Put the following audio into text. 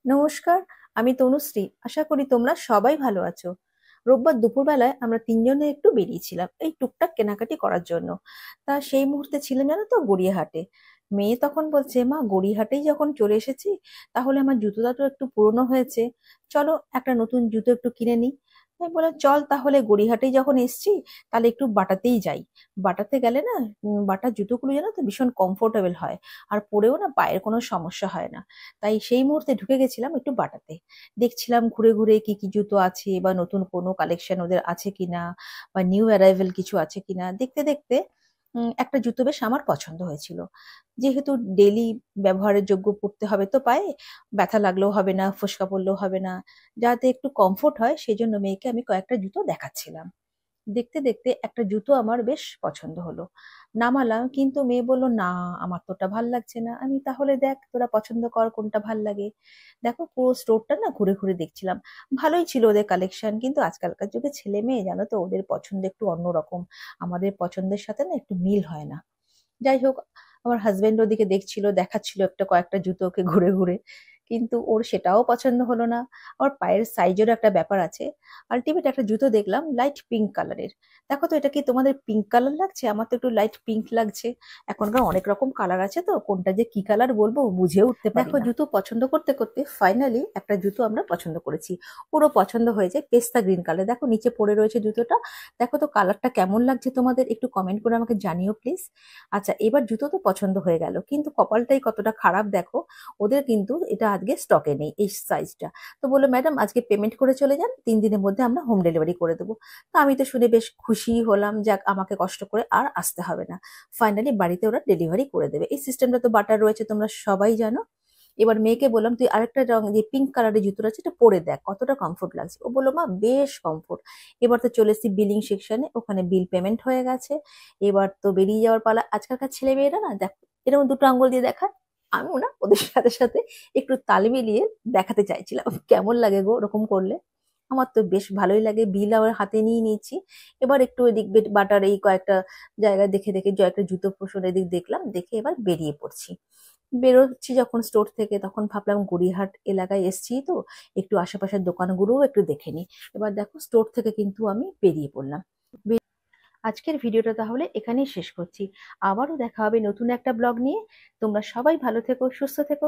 নমস্কার, আমি তনুশ্রী। আশা করি তোমরা সবাই ভালো আছো। রোববার দুপুরবেলায় আমরা তিনজনে একটু বেরিয়েছিলাম এই টুকটাক কেনাকাটি করার জন্য। তা সেই মুহূর্তে ছিলাম জানো তো গড়িয়াহাটে। মেয়ে তখন বলছে, মা গড়িয়াহাটেই যখন চলে এসেছি, তাহলে আমার জুতোটা তো একটু পুরনো হয়েছে, চলো একটা নতুন জুতো একটু কিনে নিই। আমি বললাম চল তাহলে, গড়িয়াহাটেই যখন এসছি তাহলে একটু বাটাতেই যাই। বাটাতে গেলে না, বাটার জুতোগুলো জানো তো ভীষণ কমফোর্টেবল হয়, আর পরেও না পায়ের কোনো সমস্যা হয় না। তাই সেই মুহূর্তে ঢুকে গেছিলাম একটু বাটাতে। দেখছিলাম ঘুরে ঘুরে কি কি জুতো আছে, বা নতুন কোনো কালেকশন ওদের আছে কিনা, বা নিউ অ্যারাইভেল কিছু আছে কিনা। দেখতে দেখতে একটা জুতো বেশ আমার পছন্দ হয়েছিল। যেহেতু ডেলি ব্যবহারের যোগ্য পরতে হবে তো পায়ে, ব্যথা লাগলেও হবে না, ফোসকা পড়লেও হবে না, যাতে একটু কমফোর্ট হয়, সেই জন্য মেয়েকে আমি কয়েকটা জুতো দেখাচ্ছিলাম। দেখতে দেখতে একটা জুতো আমার বেশ পছন্দ হলো। নামালাম, কিন্তু মেয়ে বলল, না আমার তো ওটা ভাল লাগছে না। আমি, তাহলে দেখ তোরা পছন্দ কর কোনটা ভাল লাগে। দেখো পুরো স্টোরটা না ঘুরে ঘুরে দেখছিলাম। ভালোই ছিল ওদের কালেকশন, কিন্তু আজকালকার যুগে ছেলে মেয়ে জানো তো, ওদের পছন্দ একটু অন্যরকম। আমাদের পছন্দের সাথে না একটু মিল হয় না। যাই হোক, আমার হাজবেন্ড ওদিকে দেখছিল, দেখাচ্ছিল একটা কয়েকটা জুতো ওকে ঘুরে ঘুরে, কিন্তু ওর সেটাও পছন্দ হলো না। আমার পায়ের সাইজেরও একটা ব্যাপার আছে। আলটিমেট একটা জুতো দেখলাম লাইট পিঙ্ক কালারের। দেখো তো এটা কি তোমাদের পিঙ্ক কালার লাগছে? আমার তো একটু লাইট পিঙ্ক লাগছে। এখনকার অনেক রকম কালার আছে, তো কোনটা যে কি কালার বলবো বুঝে উঠতে পারি না। দেখো জুতো পছন্দ করতে করতে ফাইনালি একটা জুতো আমরা পছন্দ করেছি। পুরো পছন্দ হয়েছে, পেস্তা গ্রিন কালার। দেখো নিচে পড়ে রয়েছে জুতোটা। দেখো তো কালারটা কেমন লাগছে তোমাদের, একটু কমেন্ট করে আমাকে জানিও প্লিজ। আচ্ছা, এবার জুতো তো পছন্দ হয়ে গেল, কিন্তু কপালটাই কতটা খারাপ দেখো, ওদের কিন্তু এটা আজকে স্টকে নেই এই সাইজটা। তো বললো, ম্যাডাম আজকে পেমেন্ট করে চলে যান, 3 দিনের মধ্যে আমরা হোম ডেলিভারি করে দেবো। তো আমি তো শুনে বেশ খুশি হলাম, যাক আমাকে কষ্ট করে আর আসতে হবে না। ফাইনালি বাড়িতে ওরা ডেলিভারি করে দেবে। এই সিস্টেমটা তো বাটার রয়েছে, তোমরা সবাই জানো। এবার মেয়েকে বললাম, তুই আরেকটা রং যে পিঙ্ক কালারের জুতোটা আছে এটা পরে দেখ কতটা কমফোর্ট লাগছে। ও বললো, মা বেশ কমফোর্ট। এবার তো চলে এসেছি বিলিং সেকশনে, ওখানে বিল পেমেন্ট হয়ে গেছে। এবার তো বেরিয়ে যাওয়ার পালা। আজকালকার ছেলে মেয়েরা না দেখ, এরকম দুটো আঙ্গুল দিয়ে দেখায়। আমিও না ওদের সাথে সাথে একটু তাল মিলিয়ে দেখাতে চাইছিলাম, কেমন লাগে গো ওরকম করলে। আমার তো বেশ ভালোই লাগে। বিল আমার হাতে নিয়ে নিয়েছি। এবার একটু এদিক বাটার এই কয়েকটা জায়গা দেখে দেখে, যে একটা জুতো পোষণ এদিক দেখলাম, দেখে এবার বেরিয়ে পড়ছি। বেরোচ্ছি যখন স্টোর থেকে, তখন ভাবলাম গড়িয়াহাট এলাকায় এসছি তো, একটু আশেপাশের দোকানগুলোও একটু দেখে নিই। এবার দেখো স্টোর থেকে কিন্তু আমি বেরিয়ে পড়লাম। আজকের ভিডিওটা তাহলে এখানেই শেষ করছি। আবারও দেখা হবে নতুন একটা ব্লগ নিয়ে। তোমরা সবাই ভালো থেকো, সুস্থ থেকো।